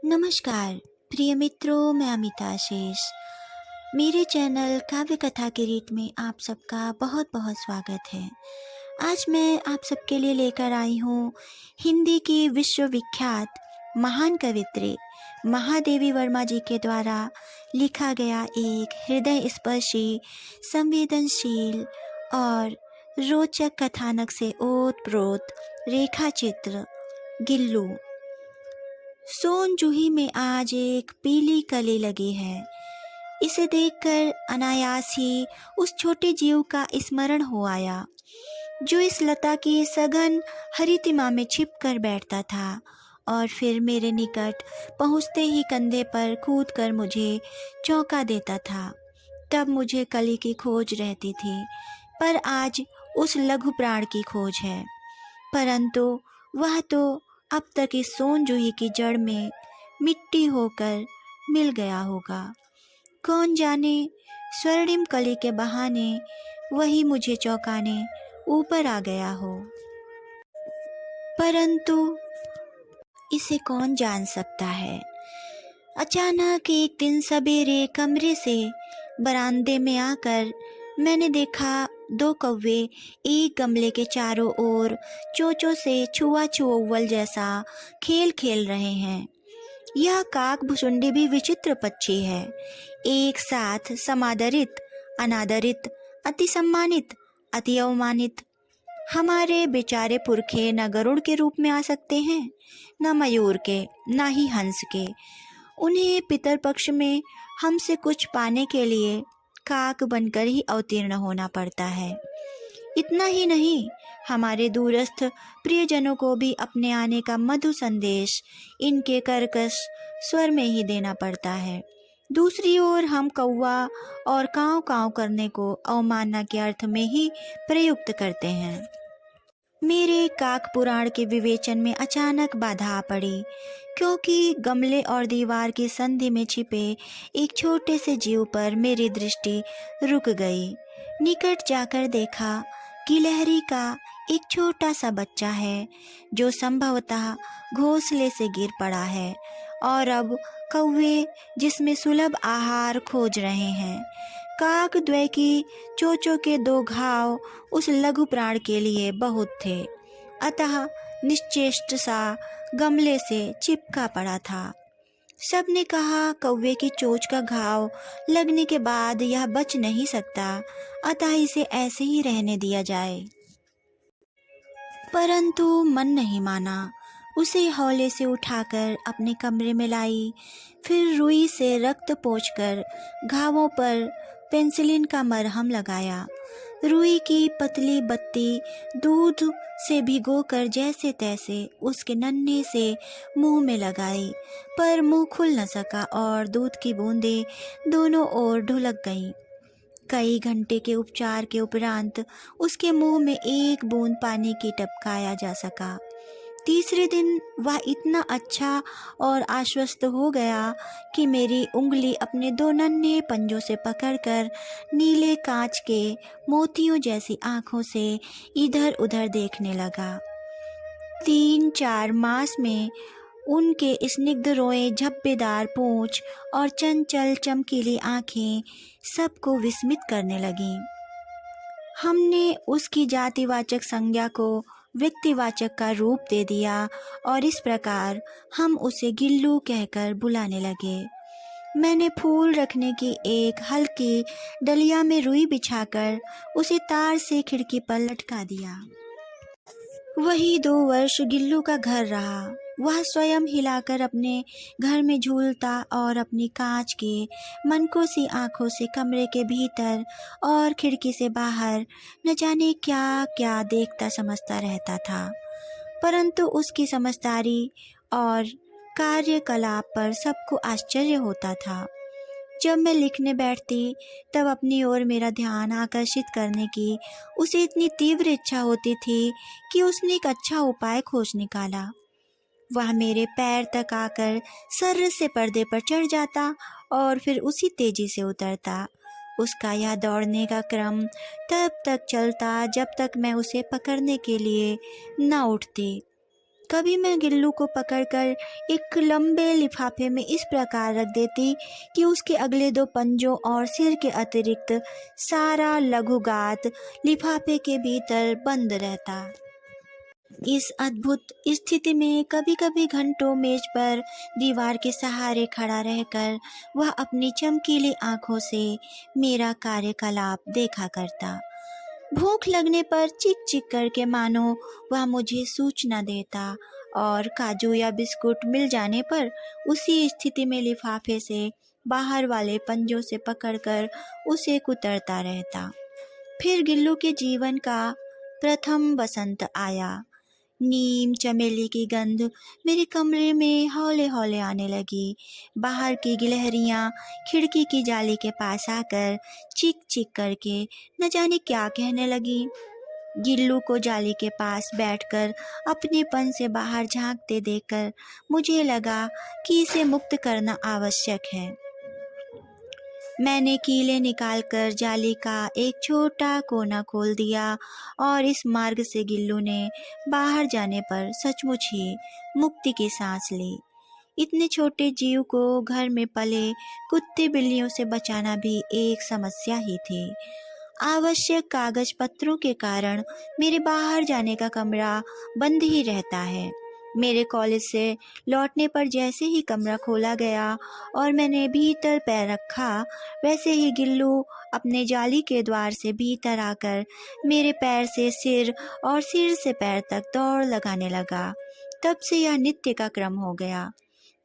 नमस्कार प्रिय मित्रों, मैं अमिता आशीष। मेरे चैनल काव्य कथा के रीत में आप सबका बहुत बहुत स्वागत है। आज मैं आप सबके लिए लेकर आई हूँ हिंदी की विश्वविख्यात महान कवित्री महादेवी वर्मा जी के द्वारा लिखा गया एक हृदय स्पर्शी, संवेदनशील और रोचक कथानक से ओतप्रोत रेखा चित्र गिल्लू। सोन जूही में आज एक पीली कली लगी है। इसे देखकर अनायास ही उस छोटे जीव का स्मरण हो आया जो इस लता की सघन हरितिमा में छिप कर बैठता था और फिर मेरे निकट पहुँचते ही कंधे पर कूद कर मुझे चौंका देता था। तब मुझे कली की खोज रहती थी, पर आज उस लघु प्राण की खोज है। परंतु वह तो अब तक इस सोन जूही की जड़ में मिट्टी होकर मिल गया होगा। कौन जाने स्वर्णिम कली के बहाने वही मुझे चौंकाने ऊपर आ गया हो। परंतु इसे कौन जान सकता है। अचानक एक दिन सवेरे कमरे से बरामदे में आकर मैंने देखा दो कौवे एक गमले के चारों ओर चोंचों से छुआ-छुअव्वल जैसा खेल खेल रहे हैं। यह काक भुसुंडी भी विचित्र पक्षी है। एक साथ समादरित, अनादरित, अति सम्मानित, अति अवमानित। हमारे बेचारे पुरखे न गरुड़ के रूप में आ सकते हैं, न मयूर के, न ही हंस के। उन्हें पितरपक्ष में हमसे कुछ पाने के लिए काक बनकर ही अवतीर्ण होना पड़ता है। इतना ही नहीं, हमारे दूरस्थ प्रियजनों को भी अपने आने का मधु संदेश इनके कर्कश स्वर में ही देना पड़ता है। दूसरी ओर हम कौवा और काँव काँव करने को अवमानना के अर्थ में ही प्रयुक्त करते हैं। मेरे काक पुराण के विवेचन में अचानक बाधा आ पड़ी, क्योंकि गमले और दीवार की संधि में छिपे एक छोटे से जीव पर मेरी दृष्टि रुक गई। निकट जाकर देखा गिलहरी का एक छोटा सा बच्चा है जो संभवतः घोंसले से गिर पड़ा है और अब कौवे जिसमें सुलभ आहार खोज रहे हैं। काक द्वय की चोंचों के दो घाव उस लघु प्राण के लिए बहुत थे, अतः निश्चेष्ट सा गमले से चिपका पड़ा था। सबने कहा कौवे की चोंच का घाव लगने के बाद यह बच नहीं सकता, अतः इसे ऐसे ही रहने दिया जाए। परंतु मन नहीं माना। उसे हौले से उठाकर अपने कमरे में लाई, फिर रुई से रक्त पोंछकर घावों पर पेंसिलिन का मरहम लगाया। रुई की पतली बत्ती दूध से भिगोकर जैसे तैसे उसके नन्हे से मुंह में लगाई, पर मुंह खुल न सका और दूध की बूंदें दोनों ओर ढुलक गईं। कई घंटे के उपचार के उपरांत उसके मुंह में एक बूंद पानी की टपकाया जा सका। तीसरे दिन वह इतना अच्छा और आश्वस्त हो गया कि मेरी उंगली अपने दो नन्हे पंजों से पकड़कर नीले कांच के मोतियों जैसी आंखों से इधर उधर देखने लगा। 3-4 मास में उनके स्निग्ध रोए, झब्बेदार पूंछ और चंचल चमकीली आंखें सबको विस्मित करने लगीं। हमने उसकी जातिवाचक संज्ञा को व्यक्तिवाचक का रूप दे दिया और इस प्रकार हम उसे गिल्लू कहकर बुलाने लगे। मैंने फूल रखने की एक हल्की डलिया में रुई बिछाकर उसे तार से खिड़की पर लटका दिया। वही 2 वर्ष गिल्लू का घर रहा। वह स्वयं हिलाकर अपने घर में झूलता और अपनी कांच के मनकों सी आंखों से कमरे के भीतर और खिड़की से बाहर न जाने क्या क्या देखता समझता रहता था। परंतु उसकी समझदारी और कार्यकलाप पर सबको आश्चर्य होता था। जब मैं लिखने बैठती तब अपनी ओर मेरा ध्यान आकर्षित करने की उसे इतनी तीव्र इच्छा होती थी कि उसने एक अच्छा उपाय खोज निकाला। वह मेरे पैर तक आकर सर्र से पर्दे पर चढ़ जाता और फिर उसी तेजी से उतरता। उसका यह दौड़ने का क्रम तब तक चलता जब तक मैं उसे पकड़ने के लिए न उठती। कभी मैं गिल्लू को पकड़कर एक लंबे लिफाफे में इस प्रकार रख देती कि उसके अगले 2 पंजों और सिर के अतिरिक्त सारा लघुगात लिफाफे के भीतर बंद रहता। इस अद्भुत स्थिति में कभी कभी घंटों मेज पर दीवार के सहारे खड़ा रहकर वह अपनी चमकीली आंखों से मेरा कार्यकलाप देखा करता। भूख लगने पर चिक चिक करके मानो वह मुझे सूचना देता और काजू या बिस्कुट मिल जाने पर उसी स्थिति में लिफाफे से बाहर वाले पंजों से पकड़कर उसे कुतरता रहता। फिर गिल्लू के जीवन का प्रथम बसंत आया। नीम चमेली की गंध मेरे कमरे में हौले हौले आने लगी। बाहर की गिलहरियां खिड़की की जाली के पास आकर चीख चीख करके न जाने क्या कहने लगी। गिल्लू को जाली के पास बैठकर अपनेपन से बाहर झांकते देखकर मुझे लगा कि इसे मुक्त करना आवश्यक है। मैंने कीले निकालकर जाली का एक छोटा कोना खोल दिया और इस मार्ग से गिल्लू ने बाहर जाने पर सचमुच ही मुक्ति की सांस ली। इतने छोटे जीव को घर में पले कुत्ते बिल्लियों से बचाना भी एक समस्या ही थी। आवश्यक कागज पत्रों के कारण मेरे बाहर जाने का कमरा बंद ही रहता है। मेरे कॉलेज से लौटने पर जैसे ही कमरा खोला गया और मैंने भीतर पैर रखा, वैसे ही गिल्लू अपने जाली के द्वार से भीतर आकर मेरे पैर से सिर और सिर से पैर तक दौड़ लगाने लगा। तब से यह नित्य का क्रम हो गया।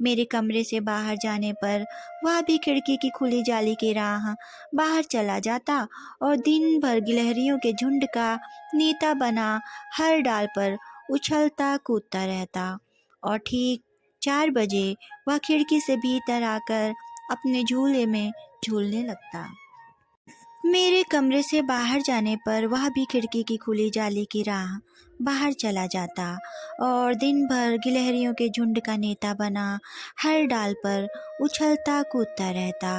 मेरे कमरे से बाहर जाने पर वह भी खिड़की की खुली जाली की राह बाहर चला जाता और दिन भर गिलहरियों के झुंड का नेता बना हर डाल पर उछलता कूदता रहता और ठीक 4 बजे वह खिड़की से भीतर आकर अपने झूले में झूलने लगता। मेरे कमरे से बाहर जाने पर वह भी खिड़की की खुली जाली की राह बाहर चला जाता और दिन भर गिलहरियों के झुंड का नेता बना हर डाल पर उछलता कूदता रहता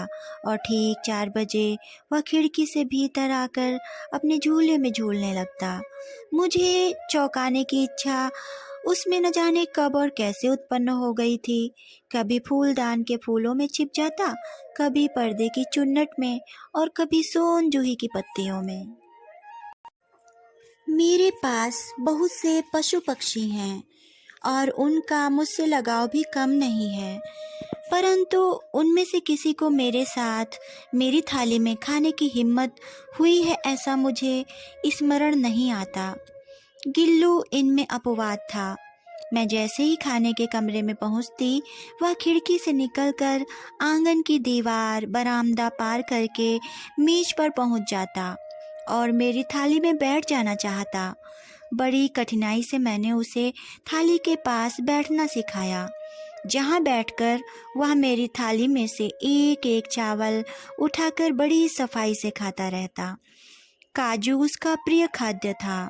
और ठीक 4 बजे वह खिड़की से भीतर आकर अपने झूले में झूलने लगता। मुझे चौंकाने की इच्छा उसमें न जाने कब और कैसे उत्पन्न हो गई थी। कभी फूलदान के फूलों में छिप जाता, कभी पर्दे की चुन्नट में और कभी सोन जूही की पत्तियों में। मेरे पास बहुत से पशु पक्षी हैं और उनका मुझसे लगाव भी कम नहीं है, परंतु उनमें से किसी को मेरे साथ मेरी थाली में खाने की हिम्मत हुई है ऐसा मुझे स्मरण नहीं आता। गिल्लू इनमें अपवाद था। मैं जैसे ही खाने के कमरे में पहुंचती, वह खिड़की से निकलकर आंगन की दीवार बरामदा पार करके मेज पर पहुंच जाता और मेरी थाली में बैठ जाना चाहता। बड़ी कठिनाई से मैंने उसे थाली के पास बैठना सिखाया, जहां बैठकर वह मेरी थाली में से एक एक चावल उठाकर बड़ी सफाई से खाता रहता। काजू उसका प्रिय खाद्य था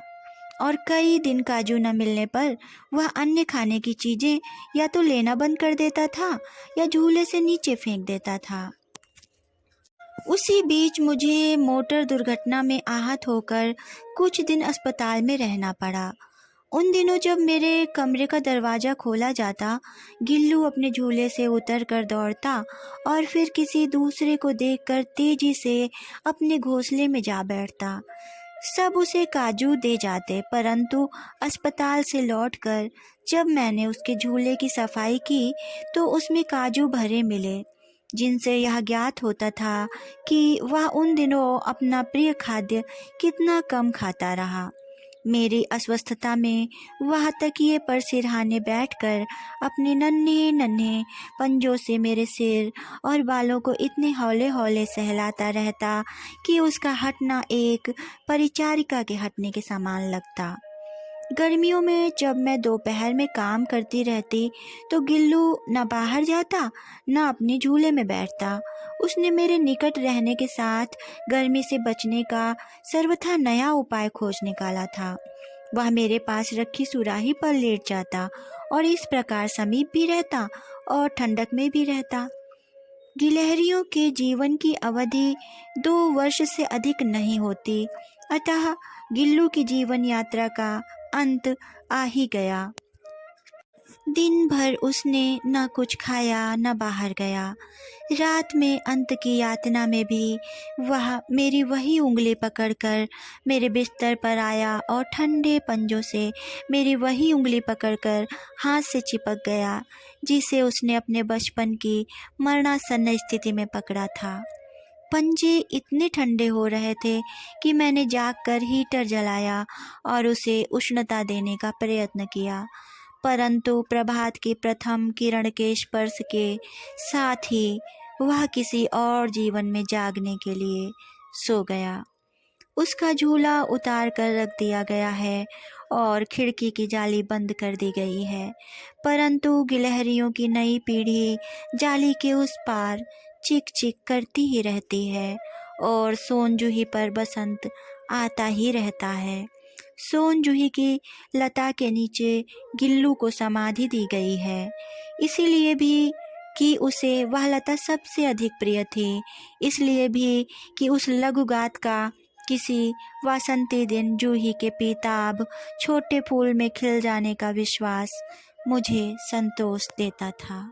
और कई दिन काजू न मिलने पर वह अन्य खाने की चीजें या तो लेना बंद कर देता था या झूले से नीचे फेंक देता था। उसी बीच मुझे मोटर दुर्घटना में आहत होकर कुछ दिन अस्पताल में रहना पड़ा। उन दिनों जब मेरे कमरे का दरवाज़ा खोला जाता, गिल्लू अपने झूले से उतरकर दौड़ता और फिर किसी दूसरे को देखकर तेजी से अपने घोंसले में जा बैठता। सब उसे काजू दे जाते, परंतु अस्पताल से लौटकर जब मैंने उसके झूले की सफाई की तो उसमें काजू भरे मिले, जिनसे यह ज्ञात होता था कि वह उन दिनों अपना प्रिय खाद्य कितना कम खाता रहा। मेरी अस्वस्थता में वह तकिए पर सिरहाने बैठकर अपने नन्हे नन्हे पंजों से मेरे सिर और बालों को इतने हौले हौले सहलाता रहता कि उसका हटना एक परिचारिका के हटने के समान लगता। गर्मियों में जब मैं दोपहर में काम करती रहती तो गिल्लू न बाहर जाता न अपने झूले में बैठता। उसने मेरे निकट रहने के साथ गर्मी से बचने का सर्वथा नया उपाय खोज निकाला था। वह मेरे पास रखी सुराही पर लेट जाता और इस प्रकार समीप भी रहता और ठंडक में भी रहता। गिलहरियों के जीवन की अवधि 2 वर्ष से अधिक नहीं होती, अतः गिल्लू की जीवन यात्रा का अंत आ ही गया। दिन भर उसने न कुछ खाया न बाहर गया। रात में अंत की यातना में भी वह मेरी वही उंगली पकड़कर मेरे बिस्तर पर आया और ठंडे पंजों से मेरी वही उंगली पकड़कर हाथ से चिपक गया जिसे उसने अपने बचपन की मरणासन्न स्थिति में पकड़ा था। पंजे इतने ठंडे हो रहे थे कि मैंने जागकर हीटर जलाया और उसे उष्णता देने का प्रयत्न किया, परंतु प्रभात की प्रथम किरण के स्पर्श के साथ ही वह किसी और जीवन में जागने के लिए सो गया। उसका झूला उतार कर रख दिया गया है और खिड़की की जाली बंद कर दी गई है, परंतु गिलहरियों की नई पीढ़ी जाली के उस पार चिक चिक करती ही रहती है और सोनजूही पर बसंत आता ही रहता है। सोनजूही की लता के नीचे गिल्लू को समाधि दी गई है, इसीलिए भी कि उसे वह लता सबसे अधिक प्रिय थी, इसलिए भी कि उस लघुगात का किसी वासंती दिन जूही के पीताभ छोटे फूल में खिल जाने का विश्वास मुझे संतोष देता था।